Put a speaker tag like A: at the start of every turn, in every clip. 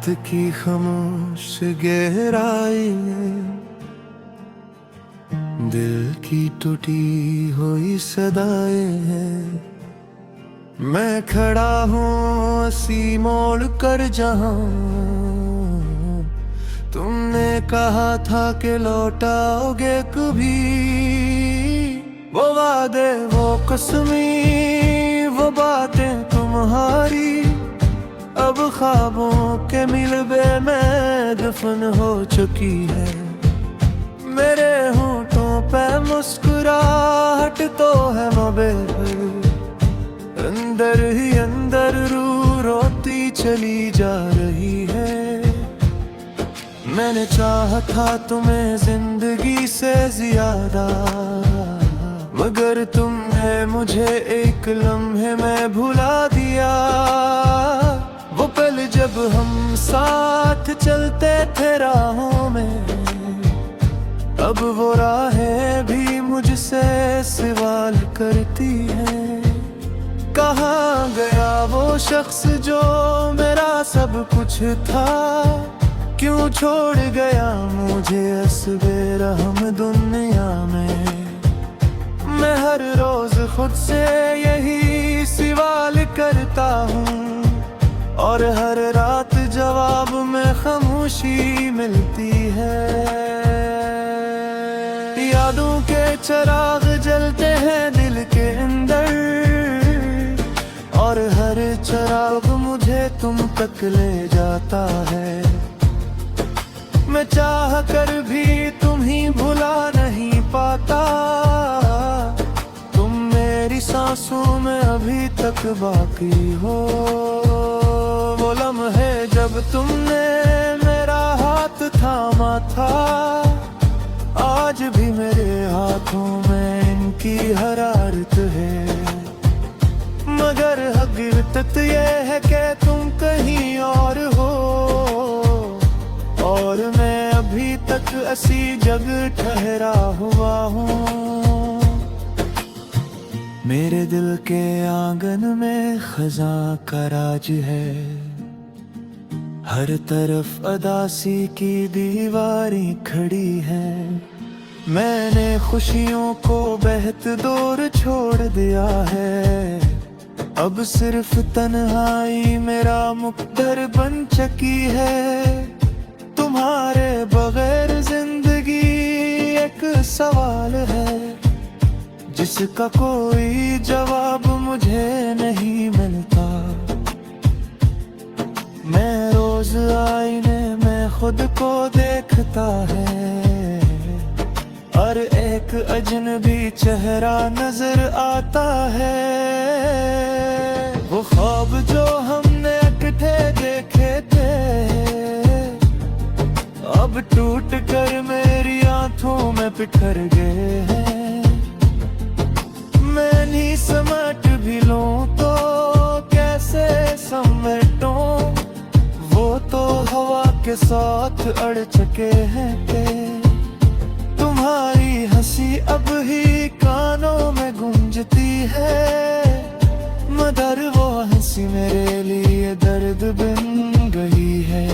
A: रात की खामोश गहराई में दिल की टूटी हुई सदाएं हैं। मैं खड़ा हूँ सी मोड़ कर जहाँ तुमने कहा था कि लौटाओगे कभी। वो वादे वो कसमी वो बातें तुम्हारी अब ख्वाबों के मिलबे में दफन हो चुकी है। मेरे होंठों पे मुस्कुराहट तो है मगर अंदर ही अंदर रू रोती चली जा रही है। मैंने चाहा था तुम्हें जिंदगी से ज्यादा मगर तुमने मुझे एक लम्हे में भुला दिया। वो पल जब हम साथ चलते थे राहों में अब वो राहें भी मुझसे सवाल करती हैं। कहाँ गया वो शख्स जो मेरा सब कुछ था, क्यों छोड़ गया मुझे असबेरहम दुनिया में। मैं हर रोज खुद से यही सवाल करता हूँ और हर रात जवाब में खामोशी मिलती है। यादों के चिराग जलते हैं दिल के अंदर और हर चिराग मुझे तुम तक ले जाता है। मैं चाह कर भी तुम्हीं भुला नहीं पाता, तुम मेरी सांसों में अभी तक बाकी हो। वो लम्हे जब तुमने मेरा हाथ थामा था आज भी मेरे हाथों में इनकी हरारत है। मगर हकीकत ये है कि तुम कहीं और हो और मैं अभी तक ऐसी जगह ठहरा हुआ हूँ। मेरे दिल के आंगन में खज़ां का राज है, हर तरफ अदासी की दीवारें खड़ी हैं। मैंने खुशियों को बहत दूर छोड़ दिया है, अब सिर्फ तन्हाई मेरा मुक़द्दर बन चुकी है। तुम्हारे बगैर जिंदगी एक सवाल है जिसका कोई जवाब मुझे नहीं मिलता। मैं रोज आईने में खुद को देखता है और एक अजनबी चेहरा नजर आता है। वो ख्वाब जो हमने इकट्ठे देखे थे अब टूट कर मेरी आंखों में बिखर गए हैं। मैं नहीं समझ भी लूं तो कैसे समेटूं, वो तो हवा के साथ अड़ चुके हैं के। तुम्हारी हंसी अब ही कानों में गूंजती है, मगर वो हंसी मेरे लिए दर्द बन गई है।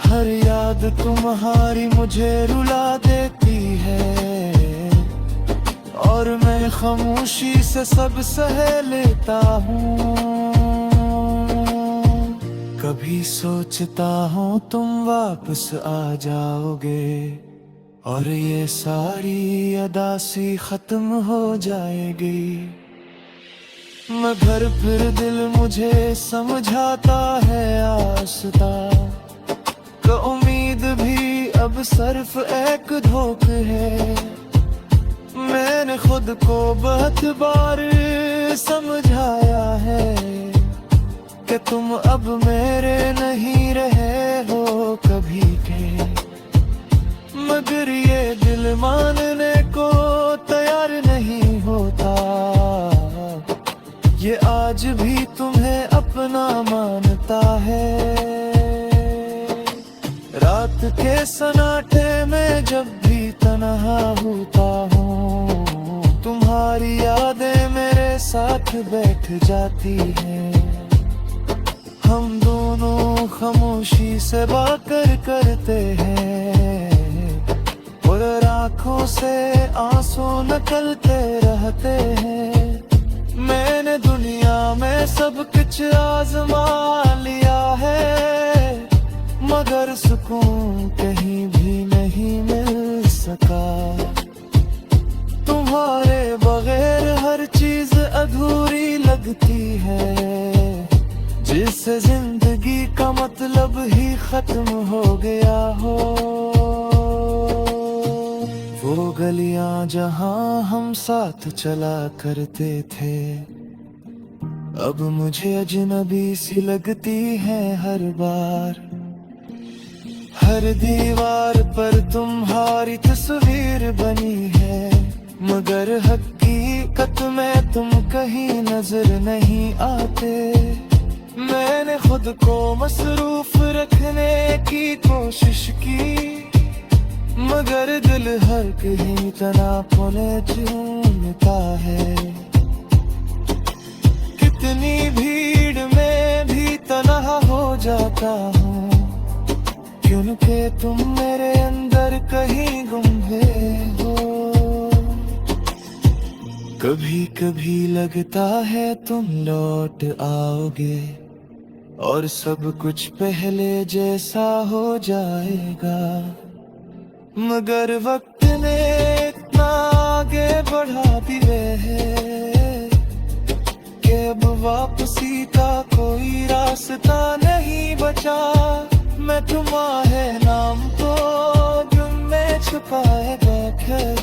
A: हर याद तुम्हारी मुझे रुला देती है और मैं खामोशी से सब सह लेता हूँ। कभी सोचता हूँ तुम वापस आ जाओगे और ये सारी अदासी खत्म हो जाएगी, मगर फिर दिल मुझे समझाता है आस्ता तो उम्मीद भी अब सिर्फ एक धोखा है। मैंने खुद को बहुत बार समझाया है कि तुम अब मेरे नहीं रहे हो कभी के, मगर ये दिल मानने को तैयार नहीं होता। ये आज भी तुम्हें अपना मानता है। रात के सन्नाटे में जब भी तन्हा होता हूँ तुम्हारी यादें मेरे साथ बैठ जाती हैं। हम दोनों खामोशी से बात करते हैं और आंखों से आंसू निकलते रहते हैं। मैंने दुनिया में सब कुछ आजमा लिया है, मगर सुकून कहीं भी नहीं मिल सका। तुम्हारे बगैर हर चीज अधूरी लगती है, जिससे जिंदगी का मतलब ही खत्म हो गया हो। वो गलियां जहां हम साथ चला करते थे, अब मुझे अजनबी सी लगती है हर बार। हर दीवार पर तुम्हारी तस्वीर बनी है, मगर हकीकत में तुम कहीं नजर नहीं आते। मैंने खुद को मसरूफ रखने की कोशिश की, मगर दिल हर कहीं तनापुने चूमता है। कितनी भीड़ में भी तन्हा हो जाता हूँ, क्योंकि तुम मेरे अंदर कहीं गुम हो। कभी कभी लगता है तुम लौट आओगे और सब कुछ पहले जैसा हो जाएगा, मगर वक्त ने इतना आगे बढ़ा दिए है कि अब वापसी का कोई रास्ता नहीं बचा। मैं तुम्हारे नाम को दिल में छुपाएगा खैर,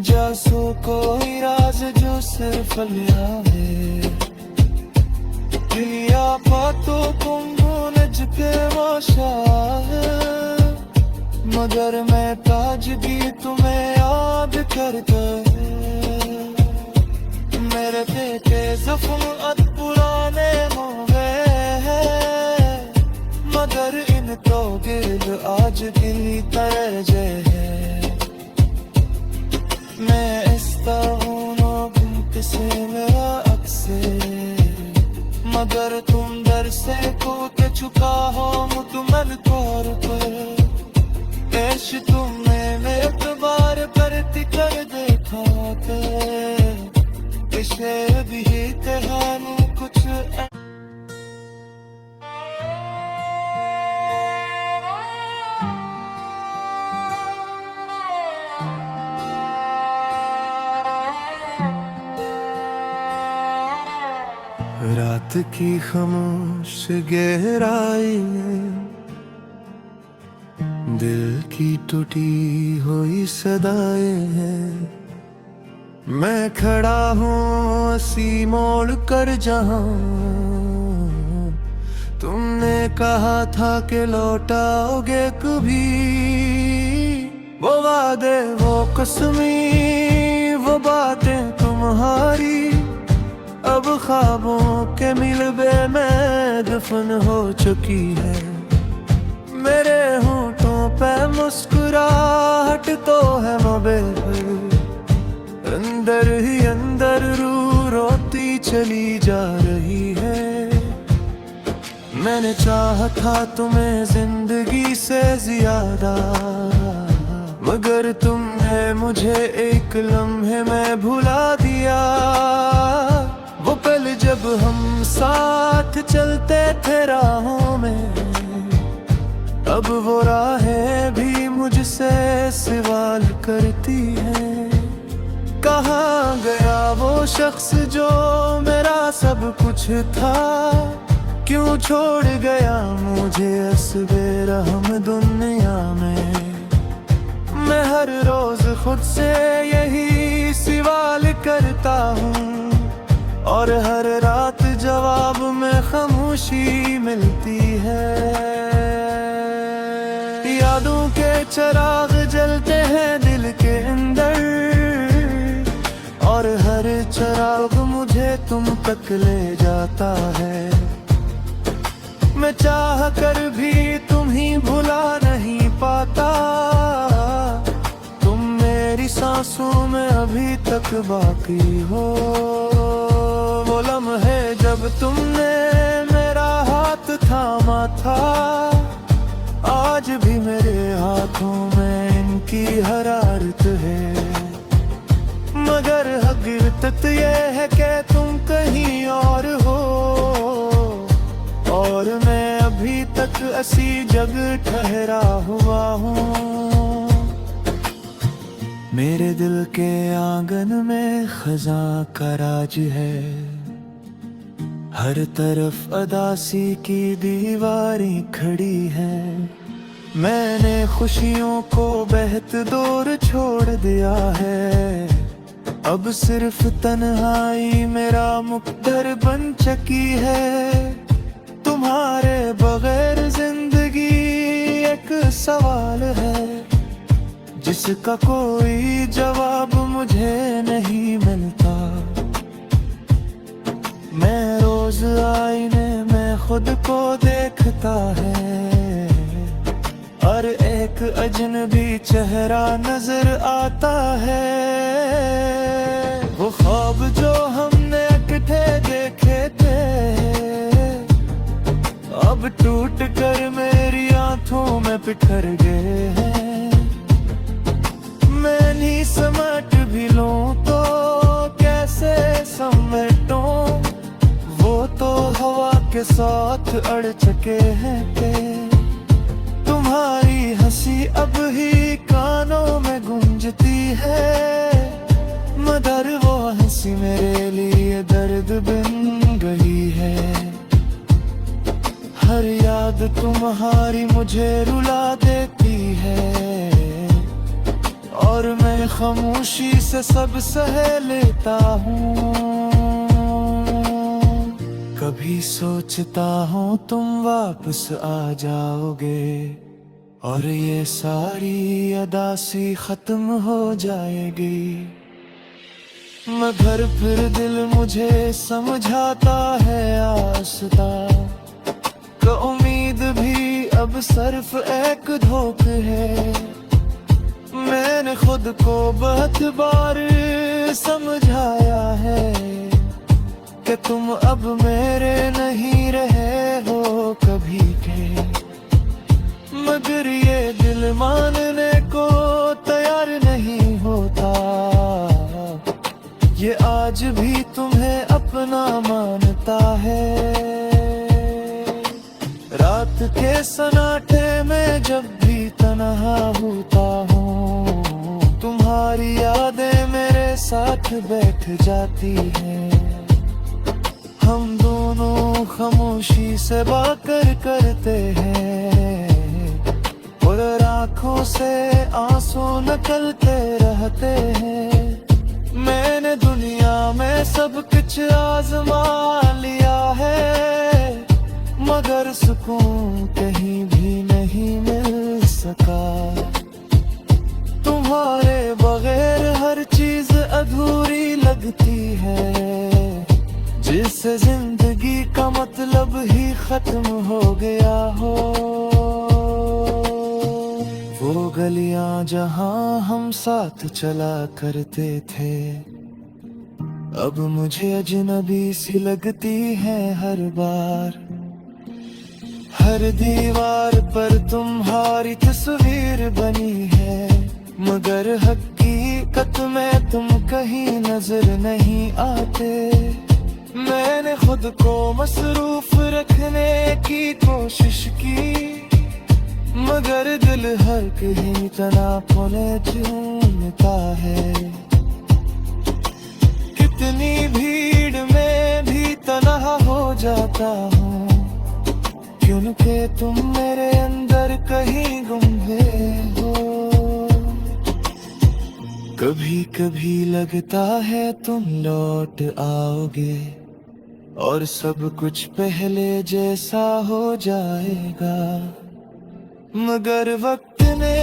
A: जैसो कोई राज जो सिर्फ लिया है। दिया बातों तुम नज पे वाशा है, मगर मैं ताज भी तुम्हें याद करता है। मेरे बेटे जख्म अब पुराने हो गए हैं, मगर इनको गिर आज भी तरजे है। मैं इस्ता हूँ से मेरा अक्से, मगर तुम डर से कूद चुका हो मुकम्मल तौर पर। ऐश तुमने मेरे बार पर कर देखा थे, इसे भी तहानू कुछ रात की खामोश गहराई में दिल की टूटी हुई सदाएं हैं। मैं खड़ा हूँ उसी मोड़ कर जहाँ तुमने कहा था कि लौटाओगे कभी। वो वादे वो कसमी वो बातें तुम्हारी, अब ख्वाबों के मिलबे में दफन हो चुकी है। मेरे होंठों पे मुस्कुराहट तो है मगर अंदर ही अंदर रूह रोती चली जा रही है। मैंने चाहा था तुम्हें जिंदगी से ज्यादा, मगर तुमने मुझे एक लम्हे में भुला दिया। वो पल जब हम साथ चलते थे राहों में, अब वो राहें भी मुझसे सवाल करती हैं। कहाँ गया वो शख्स जो मेरा सब कुछ था, क्यों छोड़ गया मुझे असबेरहम दुनिया में। मैं हर रोज खुद से यही सवाल करता हूँ, और हर रात जवाब में खामोशी मिलती है। यादों के चिराग जलते हैं दिल के अंदर, और हर चिराग मुझे तुम तक ले जाता है। मैं चाह कर भी तुम ही भुला नहीं पाता, तुम मेरी सांसों में अभी तक बाकी हो। वो लम्हे जब तुमने मेरा हाथ था आंखों में इनकी हरारत है, मगर हकीकत ये है कि तुम कहीं और हो, और मैं अभी तक ऐसी जगह ठहरा हुआ हूँ। मेरे दिल के आंगन में खजां का राज है, हर तरफ अदासी की दीवारें खड़ी हैं। मैंने खुशियों को बहत दूर छोड़ दिया है, अब सिर्फ तन्हाई मेरा मुकद्दर बन चुकी है। तुम्हारे बगैर जिंदगी एक सवाल है, जिसका कोई जवाब मुझे नहीं मिलता। मैं रोज आईने में खुद को देखता है, और एक अजनबी चेहरा नजर आता है। वो ख्वाब जो हमने इकट्ठे देखे थे, अब टूट कर मेरी आंखों में बिखर गए हैं। मैं नहीं समझ भी लूं तो कैसे समेटूं, वो तो हवा के साथ अड़ चुके हैं के। तुम्हारी हंसी अब ही कानों में गूंजती है, मगर वो हंसी मेरे लिए दर्द बन गई है। हर याद तुम्हारी मुझे रुला देती है, और मैं खामोशी से सब सह लेता हूँ। कभी सोचता हूँ तुम वापस आ जाओगे, और ये सारी अदासी खत्म हो जाएगी, मगर फिर दिल मुझे समझाता है आस्था का उम्मीद भी अब सिर्फ एक धोखा है। मैंने खुद को बहुत बार समझाया है कि तुम अब मेरे नहीं रहे हो कभी के, मगर ये दिल मानने को तैयार नहीं होता। ये आज भी तुम्हें अपना मानता है। रात के सन्नाटे में जब भी तन्हा होता हूँ, तुम्हारी यादें मेरे साथ बैठ जाती हैं। हम दोनों खामोशी से बातें करते हैं, और आँखों से आंसू निकलते रहते हैं। मैंने दुनिया में सब कुछ आजमा लिया है, मगर सुकून कहीं भी नहीं मिल सका। तुम्हारे बगैर हर चीज अधूरी लगती है, जिससे जिंदगी का मतलब ही खत्म हो गया हो। वो गलियां जहां हम साथ चला करते थे, अब मुझे अजनबी सी लगती है हर बार। हर दीवार पर तुम्हारी तस्वीर बनी है, मगर हकीकत में तुम कहीं नजर नहीं आते। मैंने खुद को मसरूफ रखने की कोशिश की, मगर दिल हर कहीं तनापों ने चूमता है। कितनी भीड़ में भी तन्हा हो जाता हूँ, क्योंकि तुम मेरे अंदर कहीं गुम गए हो। कभी कभी लगता है तुम लौट आओगे, और सब कुछ पहले जैसा हो जाएगा, मगर वक्त ने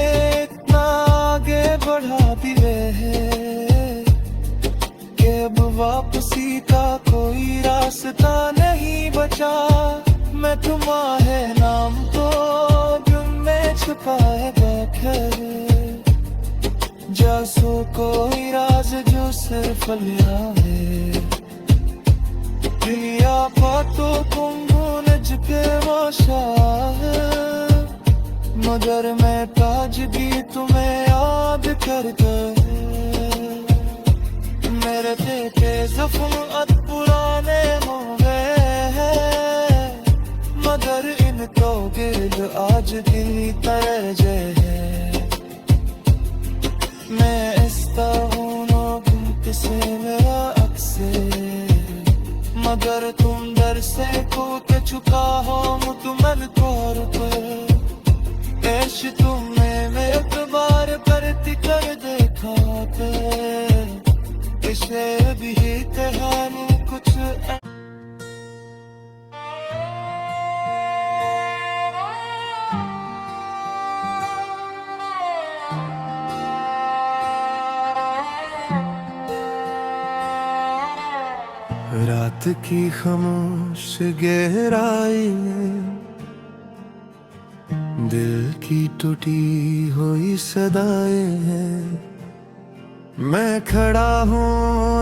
A: इतना आगे बढ़ा दिए है कि अब वापसी का कोई रास्ता नहीं बचा। मैं तुम्हारे नाम तो दिल में छुपाए बैठे, जासू कोई राज जो सिर्फ लिया है। बातों तुम भूल चुके वो शायद, मगर मैं ताजगी तुम्हें याद कर गए। मेरे देखे जख्म अब पुराने हो गए हैं, मगर इनको गिर्द आज दिल तरजे है। मैं ऐसा हूँ से मेरा अक्से, मगर तुम डर से कूद चुका हो मुतमन तौर पर। ऐश तुमने मैं एक बार करती कर देखा था, इसे भी कहानी कुछ रात की खामोश गहराई में दिल की टूटी हुई सदाएं हैं। मैं खड़ा हूँ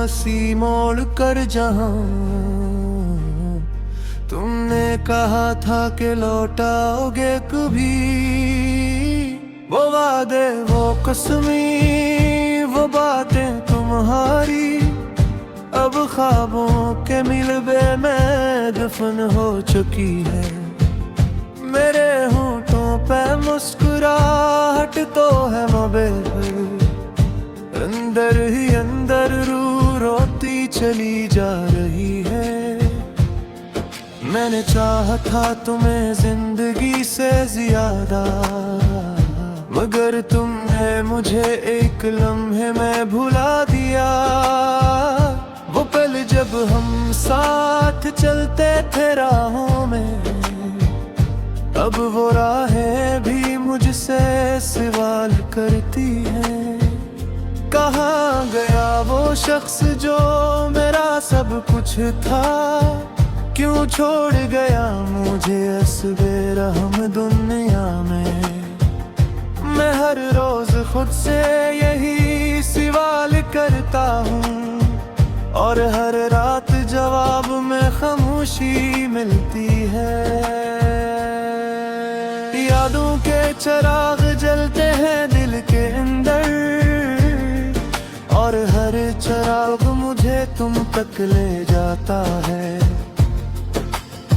A: हंसी मोड़ कर जहाँ तुमने कहा था कि लौटाओगे कभी। वो वादे वो कसमी वो बातें तुम्हारी अब ख्वाबों के मिलबे में दफन हो चुकी है। मेरे होंठों पे मुस्कुराहट तो है मबे, अंदर ही अंदर रूह रोती चली जा रही है। मैंने चाहा था तुम्हें जिंदगी से ज्यादा, मगर तुमने मुझे एक लम्हे में भुला दिया। वो पल जब हम साथ चलते थे राहों में, अब वो राहें भी मुझसे सवाल करती हैं। कहाँ गया वो शख्स जो मेरा सब कुछ था, क्यों छोड़ गया मुझे असबे रहम दुनिया में। मैं हर रोज खुद से यही सवाल करता हूँ, और हर रात जवाब में खामोशी मिलती है। यादों के चिराग जलते हैं दिल के अंदर, और हर चिराग मुझे तुम तक ले जाता है।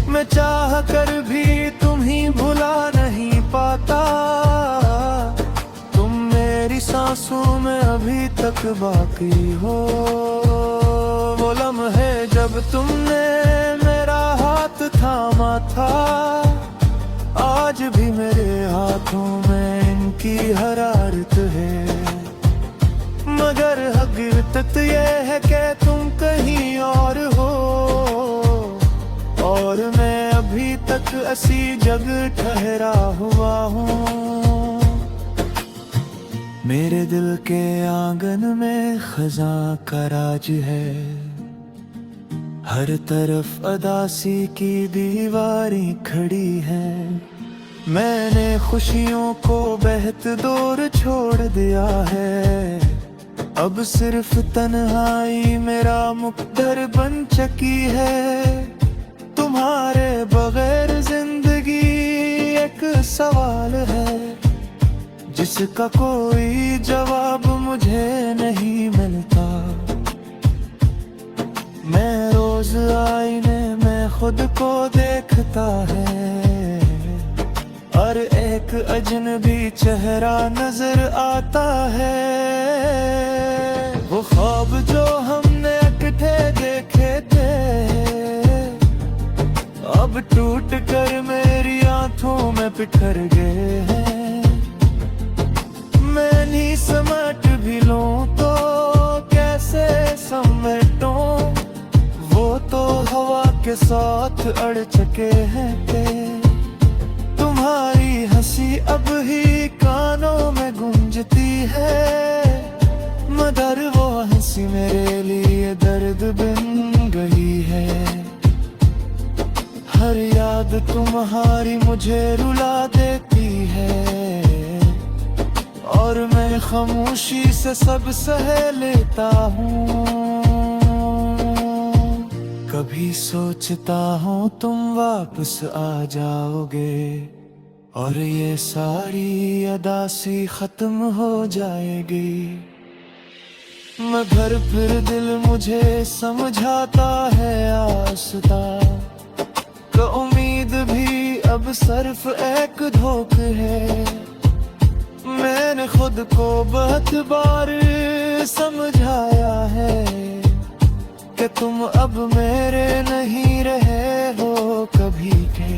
A: मैं चाह कर भी तुम ही भुला नहीं पाता, तुम मेरी सांसों में अभी तक बाकी हो। वो लम्हे जब तुमने मेरा हाथ थामा था, आज भी मेरे हाथों में इनकी हरारत है। मगर हकीकत ये है कि तुम कहीं और हो, और मैं अभी तक ऐसी जगह ठहरा हुआ हूँ। मेरे दिल के आंगन में खजां का राज है, हर तरफ अदासी की दीवारें खड़ी हैं। मैंने खुशियों को बहत दूर छोड़ दिया है, अब सिर्फ तन्हाई मेरा मुकद्दर बन चुकी है। तुम्हारे बगैर जिंदगी एक सवाल है, जिसका कोई जवाब मुझे नहीं मिलता। मैं रोज आईने में खुद को देखता है, और एक अजनबी चेहरा नजर आता है। वो ख्वाब जो हमने इकट्ठे देखे थे, अब टूट कर मेरी आंखों में बिखर गए हैं। मैं नहीं समझ भी लूं तो कैसे समेटूं, वो तो हवा के साथ अड़ चुके हैं थे। तुम्हारी हंसी अब ही कानों में गूंजती है, मगर वो हंसी मेरे लिए दर्द बन गई है। हर याद तुम्हारी मुझे रुला देती है, और मैं खामोशी से सब सह लेता हूँ। कभी सोचता हूँ तुम वापस आ जाओगे, और ये सारी अदासी खत्म हो जाएगी। मगर फिर दिल मुझे समझाता है आसता, तो उम्मीद भी अब सिर्फ एक धोखे है। मैंने खुद को बहुत बार समझाया है कि तुम अब मेरे नहीं रहे हो कभी के,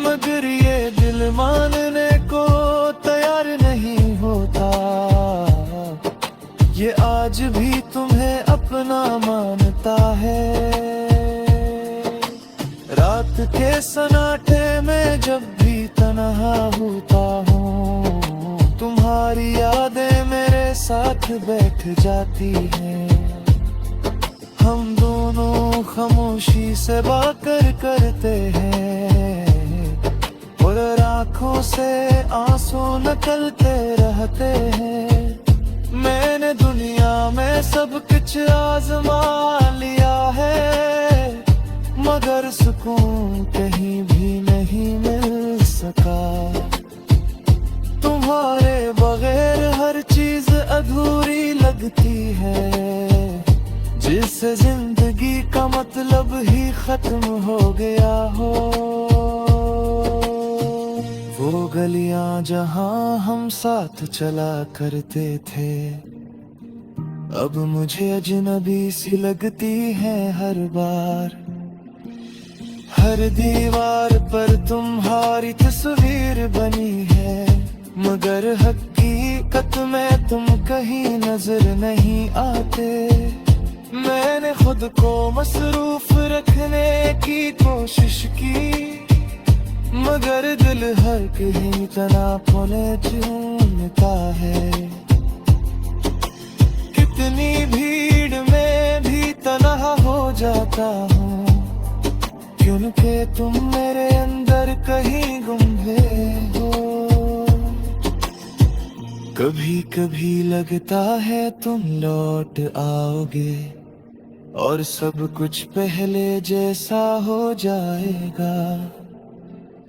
A: मगर ये दिल मानने को तैयार नहीं होता। ये आज भी तुम्हें अपना मानता है। रात के सन्नाटे में जब भी तन्हा होता हूँ, तुम्हारी यादें मेरे साथ बैठ जाती हैं। हम दोनों खामोशी से बातें करते हैं और आँखों से आंसू निकलते रहते हैं। मैंने दुनिया में सब कुछ आजमा लिया है, मगर सुकून कहीं भी नहीं मिल सका। तुम्हारे बगैर हर चीज अधूरी लगती है, जिससे जिंदगी का मतलब ही खत्म हो गया हो। वो गलियां जहां हम साथ चला करते थे, अब मुझे अजनबी सी लगती है हर बार। हर दीवार पर तुम्हारी तस्वीर बनी है, मगर हकीकत में तुम कहीं नजर नहीं आते। मैंने खुद को मसरूफ रखने की कोशिश की, मगर दिल हर कहीं तनापुने चूमता है। कितनी भीड़ में भी तन्हा हो जाता हूँ, क्योंकि तुम मेरे अंदर कहीं गुम हो। कभी कभी लगता है तुम लौट आओगे और सब कुछ पहले जैसा हो जाएगा,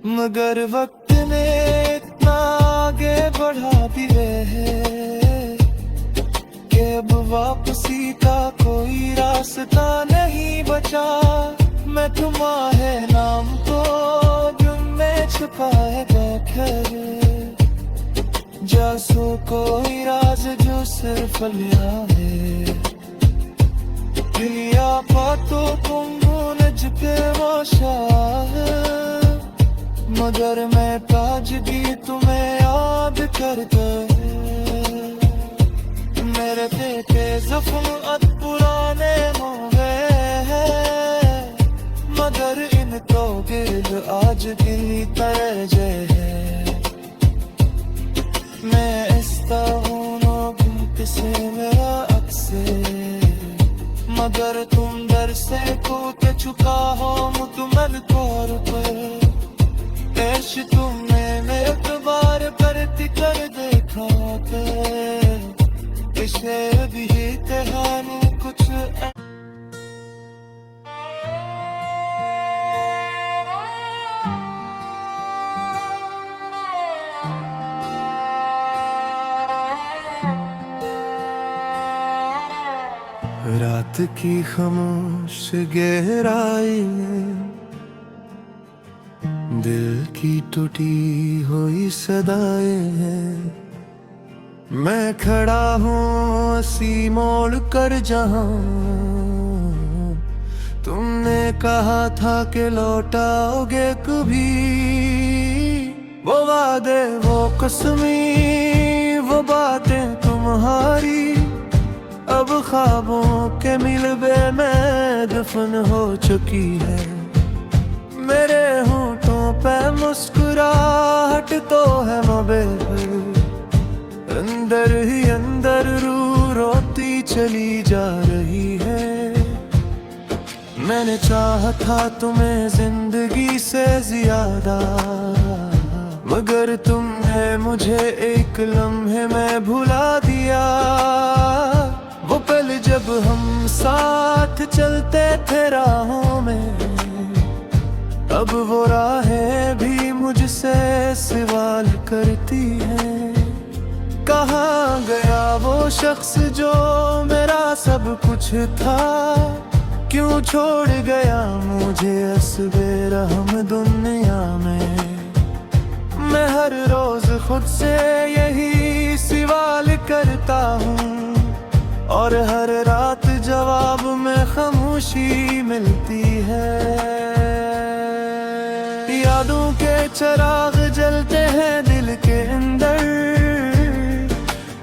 A: मगर वक्त ने इतना आगे बढ़ा दिए है कि अब वापसी का कोई रास्ता नहीं बचा। मैं तुम्हारे नाम को दिल में छुपाएगा खैर, जैसो कोई राज जो सिर्फ लिया है। दिया पातो तुम भूनज पे वाशा है, मगर मैं ताजगी तुम्हें याद करता है। मेरे दिल के जख्म अब पुराने हो गए हैं, मगर इनको गिर्द आज की तरह है। मैं इस्ता हूँ किसे मेरा अक्से, मगर तुम डर से कूद चुका हो मुकम्मल तौर पर। ऐश तुमने मेरे बार पर कर देखा है, इसे भी कहानी कुछ रात की खामोश गहराई में दिल की टूटी हुई सदाएं हैं। मैं खड़ा हूँ सी मोड़ कर जहाँ तुमने कहा था कि लौटाओगे कभी। वो वादे वो कसमी वो बातें तुम्हारी अब ख्वाबों के मिलबे में दफन हो चुकी है। मेरे होंठों पे मुस्कुराहट तो है मबे अंदर ही अंदर रू रोती चली जा रही है। मैंने चाहा था तुम्हें जिंदगी से ज्यादा, मगर तुमने मुझे एक लम्हे में भुला दिया। वो पल जब हम साथ चलते थे राहों में, अब वो राहें भी मुझसे सवाल करती हैं, कहाँ गया वो शख्स जो मेरा सब कुछ था, क्यों छोड़ गया मुझे अस्बे रहम दुनिया में। मैं हर रोज खुद से यही सवाल करता हूँ, और हर रात जवाब में खामोशी मिलती है। यादों के चिराग जलते हैं दिल के अंदर,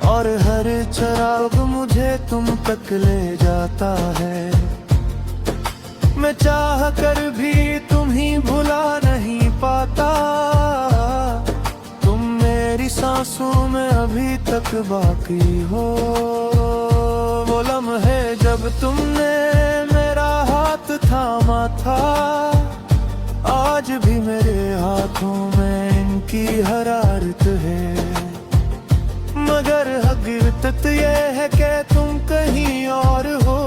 A: और हर चिराग मुझे तुम तक ले जाता है। मैं चाह कर भी तुम्हीं भुला नहीं पाता, तुम मेरी सांसों में अभी तक बाकी हो। वो लम्हे जब तुमने मेरा हाथ थामा था, आज भी मेरे हाथों में इनकी हरारत है। मगर हकीकत ये है कि तुम कहीं और हो,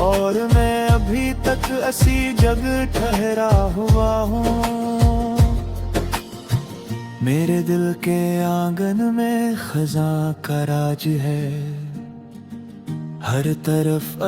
A: और मैं अभी तक ऐसी जगह ठहरा हुआ हूँ। मेरे दिल के आंगन में खजा का राज है, हर तरफ